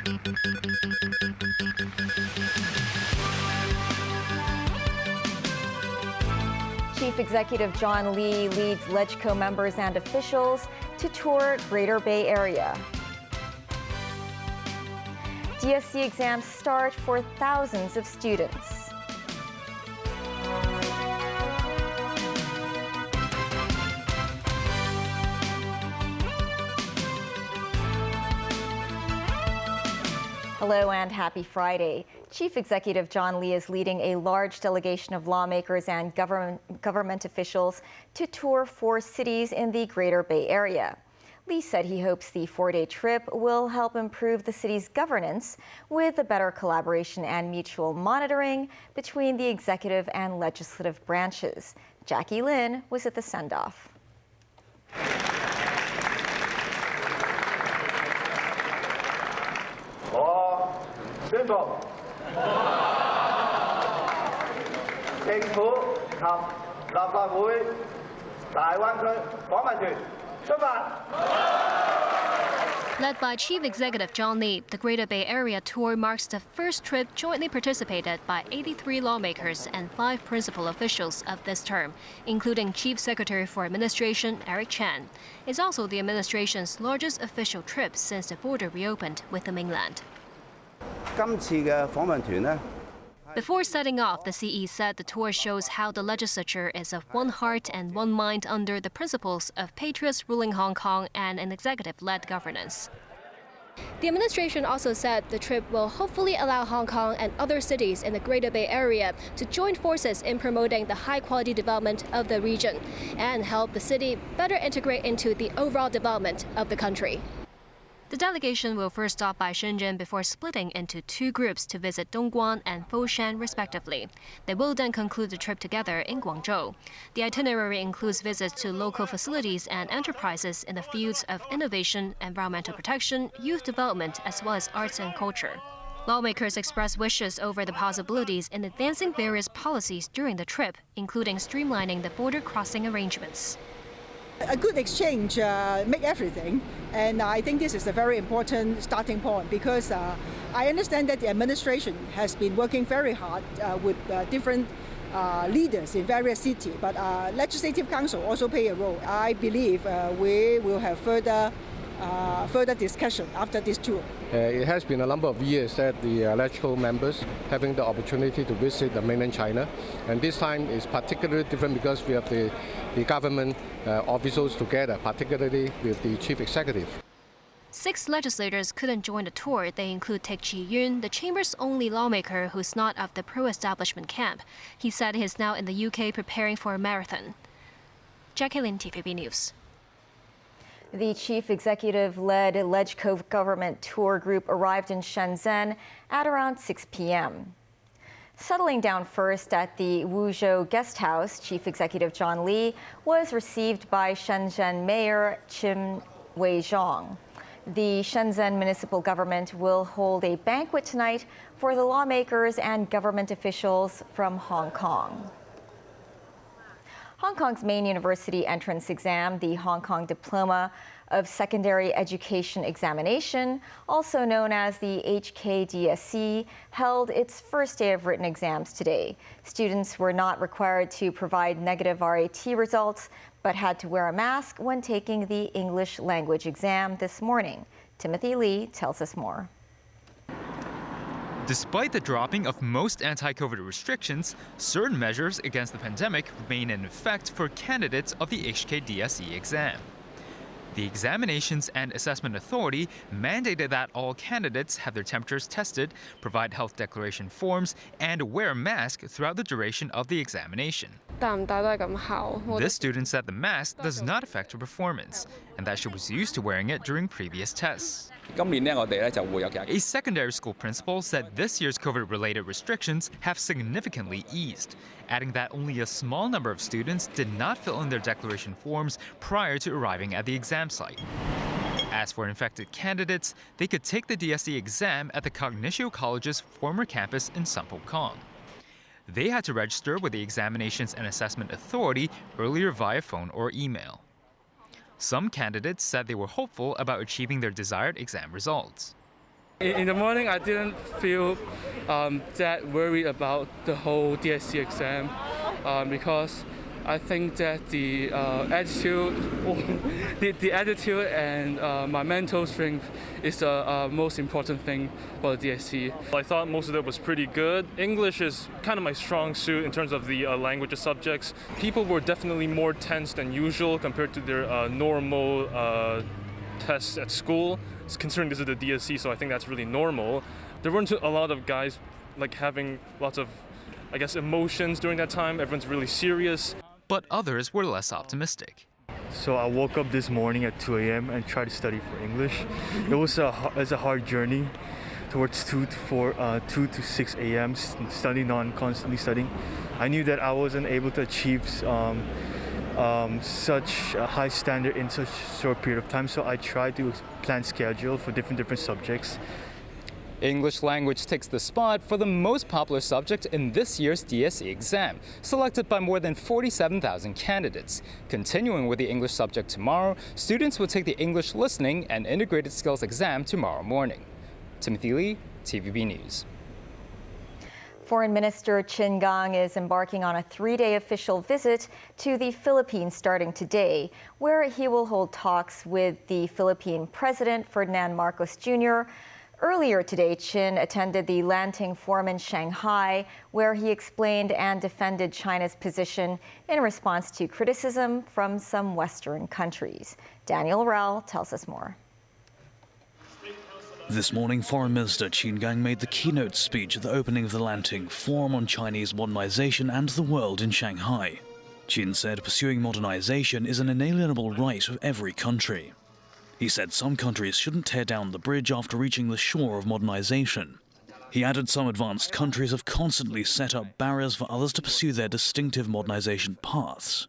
Chief Executive John Lee leads LegCo members and officials to tour Greater Bay Area. DSE exams start for thousands of students. Hello and happy Friday. Chief Executive John Lee is leading a large delegation of lawmakers and government officials to tour 4 cities in the Greater Bay Area. Lee said he hopes the 4-day trip will help improve the city's governance with a better collaboration and mutual monitoring between the executive and legislative branches. Jackie Lin was at the send-off. Led by Chief Executive John Lee, the Greater Bay Area tour marks the first trip jointly participated by 83 lawmakers and 5 principal officials of this term, including Chief Secretary for Administration Eric Chan. It's also the administration's largest official trip since the border reopened with the mainland. Before setting off, the CE said the tour shows how the legislature is of one heart and one mind under the principles of patriots ruling Hong Kong and an executive-led governance. The administration also said the trip will hopefully allow Hong Kong and other cities in the Greater Bay Area to join forces in promoting the high-quality development of the region and help the city better integrate into the overall development of the country. The delegation will first stop by Shenzhen before splitting into 2 groups to visit Dongguan and Foshan respectively. They will then conclude the trip together in Guangzhou. The itinerary includes visits to local facilities and enterprises in the fields of innovation, environmental protection, youth development, as well as arts and culture. Lawmakers expressed wishes over the possibilities in advancing various policies during the trip, including streamlining the border crossing arrangements. A good exchange make everything, and I think this is a very important starting point because I understand that the administration has been working very hard with different leaders in various cities, but Legislative Council also play a role. I believe we will have further discussion after this tour. It has been a number of years that the LegCo members having the opportunity to visit the mainland China, and this time is particularly different because we have the government officials together, particularly with the chief executive. 6 legislators couldn't join the tour. They include Teck Chi-yun, the chamber's only lawmaker who's not of the pro-establishment camp. He said he's now in the UK preparing for a marathon. Jackie Lin, TVB News. The chief executive-led LegCo government tour group arrived in Shenzhen at around 6 p.m. Settling down first at the Wuzhou guest house, Chief Executive John Lee was received by Shenzhen Mayor Qin Weizhong. The Shenzhen municipal government will hold a banquet tonight for the lawmakers and government officials from Hong Kong. Hong Kong's main university entrance exam, the Hong Kong Diploma of Secondary Education Examination, also known as the HKDSE, held its first day of written exams today. Students were not required to provide negative RAT results, but had to wear a mask when taking the English language exam this morning. Timothy Lee tells us more. Despite the dropping of most anti-COVID restrictions, certain measures against the pandemic remain in effect for candidates of the HKDSE exam. The Examinations and Assessment Authority mandated that all candidates have their temperatures tested, provide health declaration forms, and wear a mask throughout the duration of the examination. This student said the mask does not affect her performance, and that she was used to wearing it during previous tests. A secondary school principal said this year's COVID-related restrictions have significantly eased, adding that only a small number of students did not fill in their declaration forms prior to arriving at the exam site. As for infected candidates, they could take the DSE exam at the Cognitio College's former campus in Sampok Kong. They had to register with the Examinations and Assessment Authority earlier via phone or email. Some candidates said they were hopeful about achieving their desired exam results. In the morning, I didn't feel that worried about the whole DSE exam because I think that the attitude, the attitude and my mental strength is the most important thing for the DSE. I thought most of it was pretty good. English is kind of my strong suit in terms of the language subjects. People were definitely more tense than usual compared to their normal tests at school. Considering this is the DSE, so I think that's really normal. There weren't a lot of guys like having lots of, I guess, emotions during that time. Everyone's really serious. But others were less optimistic. So I woke up this morning at 2 a.m. and tried to study for English. It was a hard journey towards 2 to 6 a.m. Constantly studying. I knew that I wasn't able to achieve such a high standard in such a short period of time, so I tried to plan schedule for different subjects. English language takes the spot for the most popular subject in this year's DSE exam, selected by more than 47,000 candidates. Continuing with the English subject tomorrow, students will take the English listening and integrated skills exam tomorrow morning. Timothy Lee, TVB News. Foreign Minister Qin Gang is embarking on a 3-day official visit to the Philippines starting today, where he will hold talks with the Philippine President Ferdinand Marcos Jr. Earlier today, Qin attended the Lanting Forum in Shanghai, where he explained and defended China's position in response to criticism from some Western countries. Daniel Rell tells us more. This morning, Foreign Minister Qin Gang made the keynote speech at the opening of the Lanting Forum on Chinese modernization and the world in Shanghai. Qin said pursuing modernization is an inalienable right of every country. He said some countries shouldn't tear down the bridge after reaching the shore of modernization. He added some advanced countries have constantly set up barriers for others to pursue their distinctive modernization paths.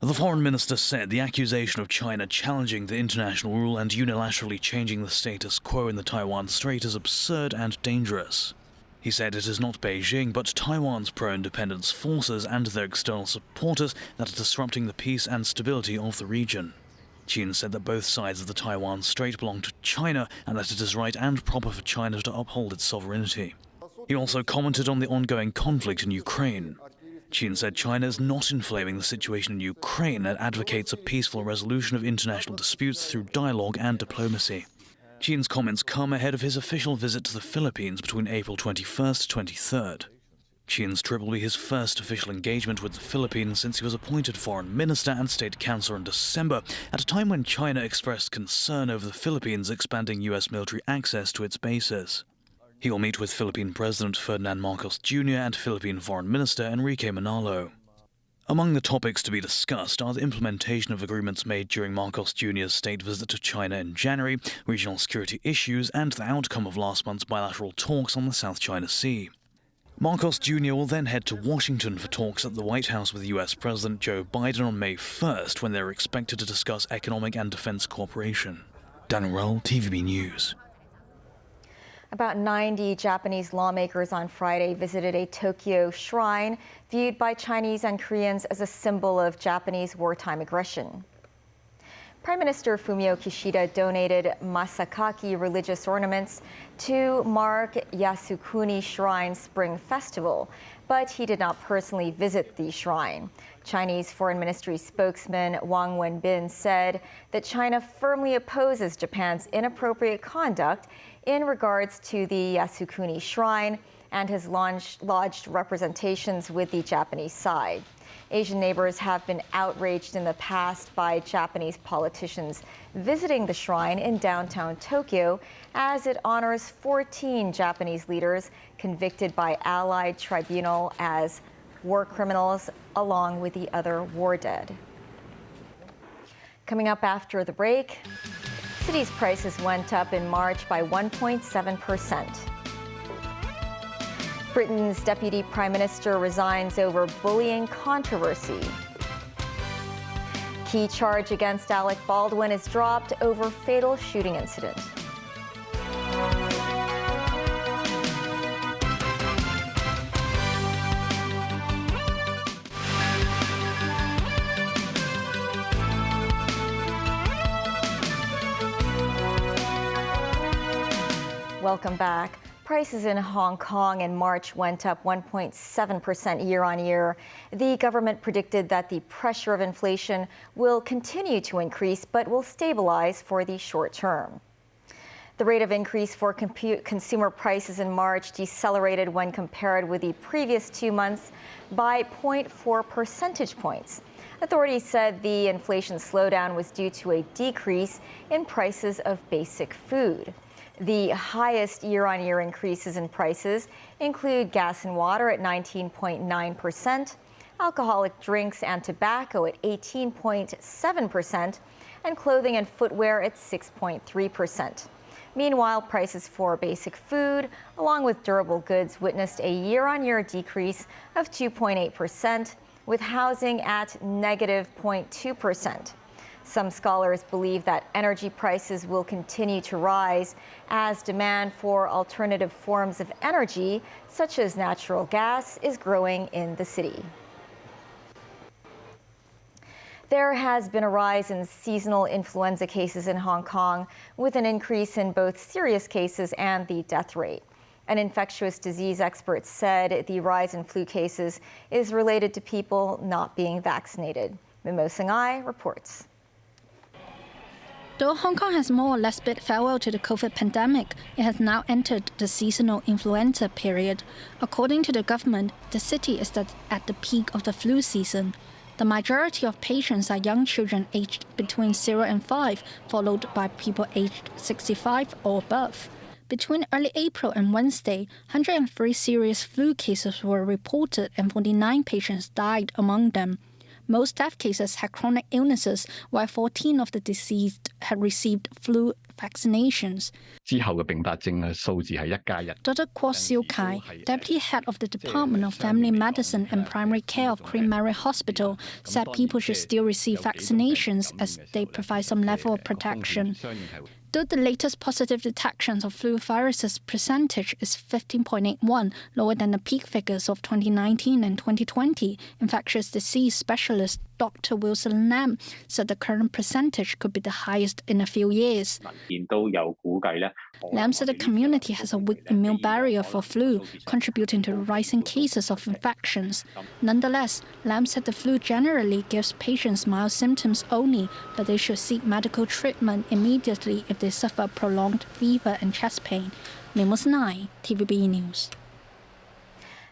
The foreign minister said the accusation of China challenging the international rule and unilaterally changing the status quo in the Taiwan Strait is absurd and dangerous. He said it is not Beijing but Taiwan's pro-independence forces and their external supporters that are disrupting the peace and stability of the region. Qin said that both sides of the Taiwan Strait belong to China and that it is right and proper for China to uphold its sovereignty. He also commented on the ongoing conflict in Ukraine. Qin said China is not inflaming the situation in Ukraine and advocates a peaceful resolution of international disputes through dialogue and diplomacy. Qin's comments come ahead of his official visit to the Philippines between April 21st to 23rd. Qin's trip will be his first official engagement with the Philippines since he was appointed foreign minister and state councillor in December, at a time when China expressed concern over the Philippines expanding U.S. military access to its bases. He will meet with Philippine President Ferdinand Marcos Jr. and Philippine Foreign Minister Enrique Manalo. Among the topics to be discussed are the implementation of agreements made during Marcos Jr.'s state visit to China in January, regional security issues, and the outcome of last month's bilateral talks on the South China Sea. Marcos Jr. will then head to Washington for talks at the White House with U.S. President Joe Biden on May 1st, when they are expected to discuss economic and defense cooperation. Daniel Rell, TVB News. About 90 Japanese lawmakers on Friday visited a Tokyo shrine viewed by Chinese and Koreans as a symbol of Japanese wartime aggression. Prime Minister Fumio Kishida donated masakaki religious ornaments to mark Yasukuni Shrine Spring Festival, but he did not personally visit the shrine. Chinese Foreign Ministry spokesman Wang Wenbin said that China firmly opposes Japan's inappropriate conduct in regards to the Yasukuni Shrine and has lodged representations with the Japanese side. Asian neighbors have been outraged in the past by Japanese politicians visiting the shrine in downtown Tokyo as it honors 14 Japanese leaders convicted by Allied Tribunal as war criminals, along with the other war dead. Coming up after the break, cities' prices went up in March by 1.7%. Britain's Deputy Prime Minister resigns over bullying controversy. Key charge against Alec Baldwin is dropped over fatal shooting incident. Welcome back. Prices in Hong Kong in March went up 1.7% year on year. The government predicted that the pressure of inflation will continue to increase, but will stabilize for the short term. The rate of increase for consumer prices in March decelerated when compared with the previous 2 months by 0.4 percentage points. Authorities said the inflation slowdown was due to a decrease in prices of basic food. The highest year-on-year increases in prices include gas and water at 19.9%, alcoholic drinks and tobacco at 18.7%, and clothing and footwear at 6.3%. Meanwhile, prices for basic food, along with durable goods, witnessed a year-on-year decrease of 2.8%, with housing at negative 0.2%. Some scholars believe that energy prices will continue to rise as demand for alternative forms of energy, such as natural gas, is growing in the city. There has been a rise in seasonal influenza cases in Hong Kong, with an increase in both serious cases and the death rate. An infectious disease expert said the rise in flu cases is related to people not being vaccinated. Mimosang Ai reports. Though Hong Kong has more or less bid farewell to the COVID pandemic, it has now entered the seasonal influenza period. According to the government, the city is at the peak of the flu season. The majority of patients are young children aged between 0 and 5, followed by people aged 65 or above. Between early April and Wednesday, 103 serious flu cases were reported and 49 patients died among them. Most death cases had chronic illnesses, while 14 of the deceased had received flu vaccinations. Dr. Kwok Siu Kai, deputy head of the Department of Family Medicine and Primary Care of Queen Mary Hospital, said people should still receive vaccinations as they provide some level of protection. Though the latest positive detections of flu viruses percentage is 15.81, lower than the peak figures of 2019 and 2020, infectious disease specialist Dr. Wilson Lam said the current percentage could be the highest in a few years. Lam said the community has a weak immune barrier for flu, contributing to the rising cases of infections. Nonetheless, Lam said the flu generally gives patients mild symptoms only, but they should seek medical treatment immediately if they suffer prolonged fever and chest pain. Mimosang Ai, TVB News.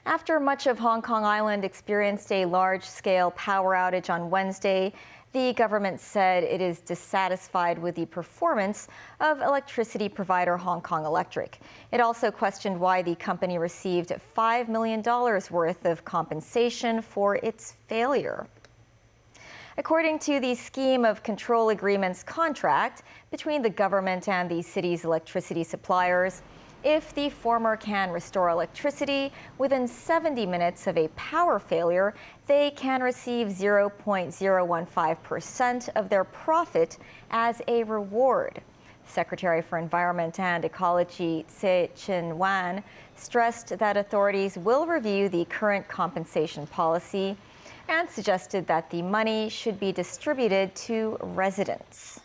After much of Hong Kong Island experienced a large-scale power outage on Wednesday, the government said it is dissatisfied with the performance of electricity provider Hong Kong Electric. It also questioned why the company received $5 million worth of compensation for its failure. According to the Scheme of Control Agreements contract between the government and the city's electricity suppliers, if the former can restore electricity within 70 minutes of a power failure, they can receive 0.015% of their profit as a reward. Secretary for Environment and Ecology Tse Chin Wan stressed that authorities will review the current compensation policy and suggested that the money should be distributed to residents.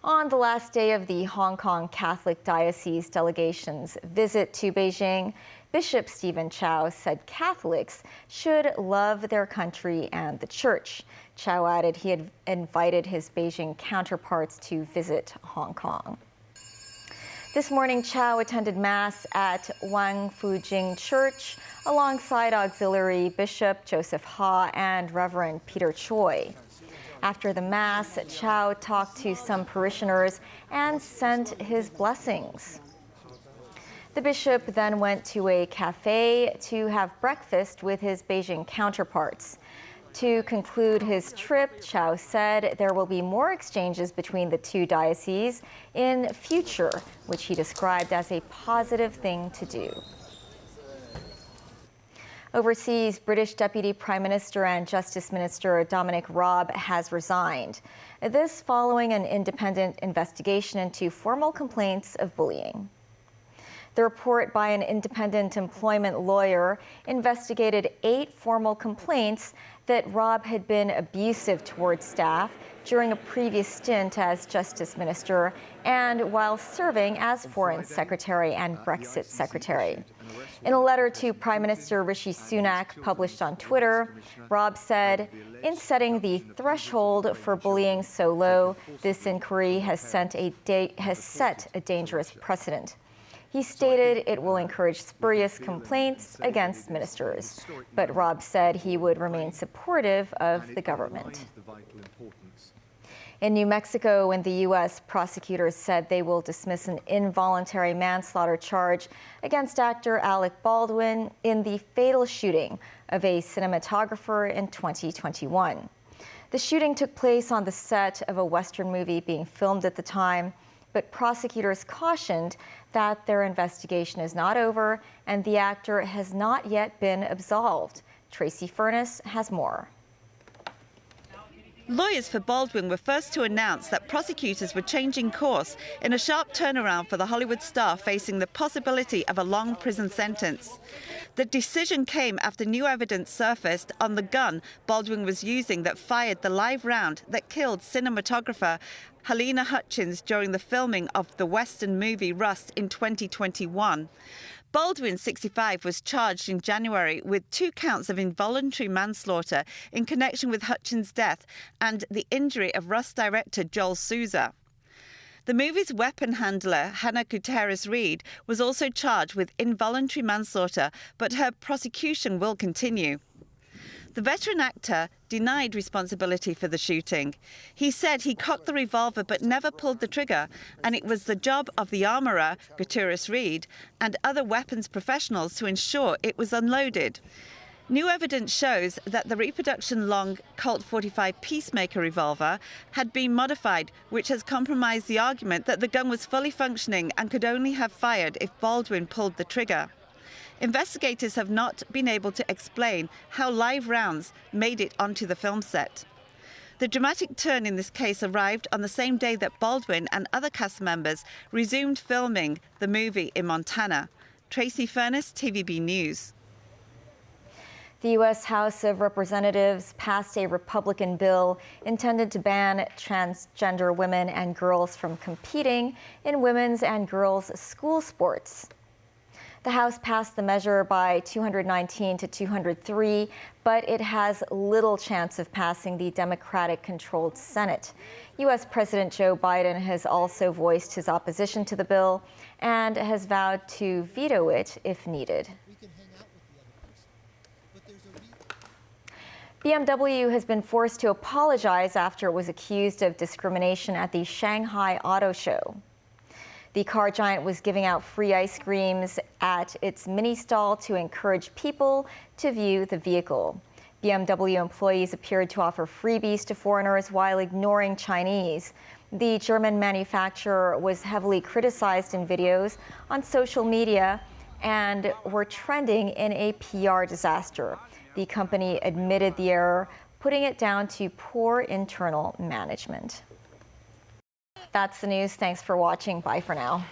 On the last day of the Hong Kong Catholic Diocese delegation's visit to Beijing, Bishop Stephen Chow said Catholics should love their country and the church. Chow added he had invited his Beijing counterparts to visit Hong Kong. This morning, Chow attended Mass at Wang Fujing Church alongside Auxiliary Bishop Joseph Ha and Reverend Peter Choi. After the Mass, Chow talked to some parishioners and sent his blessings. The bishop then went to a cafe to have breakfast with his Beijing counterparts. To conclude his trip, Chow said there will be more exchanges between the two dioceses in future, which he described as a positive thing to do. Overseas, British Deputy Prime Minister and Justice Minister Dominic Raab has resigned. This following an independent investigation into formal complaints of bullying. The report by an independent employment lawyer investigated 8 formal complaints that Rob had been abusive towards staff during a previous stint as Justice Minister and while serving as Foreign Secretary and Brexit Secretary. In a letter to Prime Minister Rishi Sunak published on Twitter, Rob said, "In setting the threshold for bullying so low, this inquiry has set a dangerous precedent." He stated it will encourage spurious complaints against ministers, but Rob said he would remain supportive of the government. In New Mexico, in the U.S., prosecutors said they will dismiss an involuntary manslaughter charge against actor Alec Baldwin in the fatal shooting of a cinematographer in 2021. The shooting took place on the set of a Western movie being filmed at the time, but prosecutors cautioned that their investigation is not over and the actor has not yet been absolved. Tracy Furness has more. Lawyers for Baldwin were first to announce that prosecutors were changing course in a sharp turnaround for the Hollywood star facing the possibility of a long prison sentence. The decision came after new evidence surfaced on the gun Baldwin was using that fired the live round that killed cinematographer Halyna Hutchins during the filming of the Western movie Rust in 2021. Baldwin, 65, was charged in January with 2 counts of involuntary manslaughter in connection with Hutchins' death and the injury of Rust director Joel Souza. The movie's weapon handler, Hannah Gutierrez-Reed, was also charged with involuntary manslaughter, but her prosecution will continue. The veteran actor denied responsibility for the shooting. He said he cocked the revolver but never pulled the trigger, and it was the job of the armourer, Gutierrez-Reed, and other weapons professionals to ensure it was unloaded. New evidence shows that the reproduction-long Colt 45 Peacemaker revolver had been modified, which has compromised the argument that the gun was fully functioning and could only have fired if Baldwin pulled the trigger. Investigators have not been able to explain how live rounds made it onto the film set. The dramatic turn in this case arrived on the same day that Baldwin and other cast members resumed filming the movie in Montana. Tracy Furness, TVB News. The U.S. House of Representatives passed a Republican bill intended to ban transgender women and girls from competing in women's and girls' school sports. The House passed the measure by 219 to 203, but it has little chance of passing the Democratic-controlled Senate. U.S. President Joe Biden has also voiced his opposition to the bill and has vowed to veto it if needed. BMW has been forced to apologize after it was accused of discrimination at the Shanghai Auto Show. The car giant was giving out free ice creams at its mini stall to encourage people to view the vehicle. BMW employees appeared to offer freebies to foreigners while ignoring Chinese. The German manufacturer was heavily criticized in videos on social media and were trending in a PR disaster. The company admitted the error, putting it down to poor internal management. That's the news. Thanks for watching. Bye for now.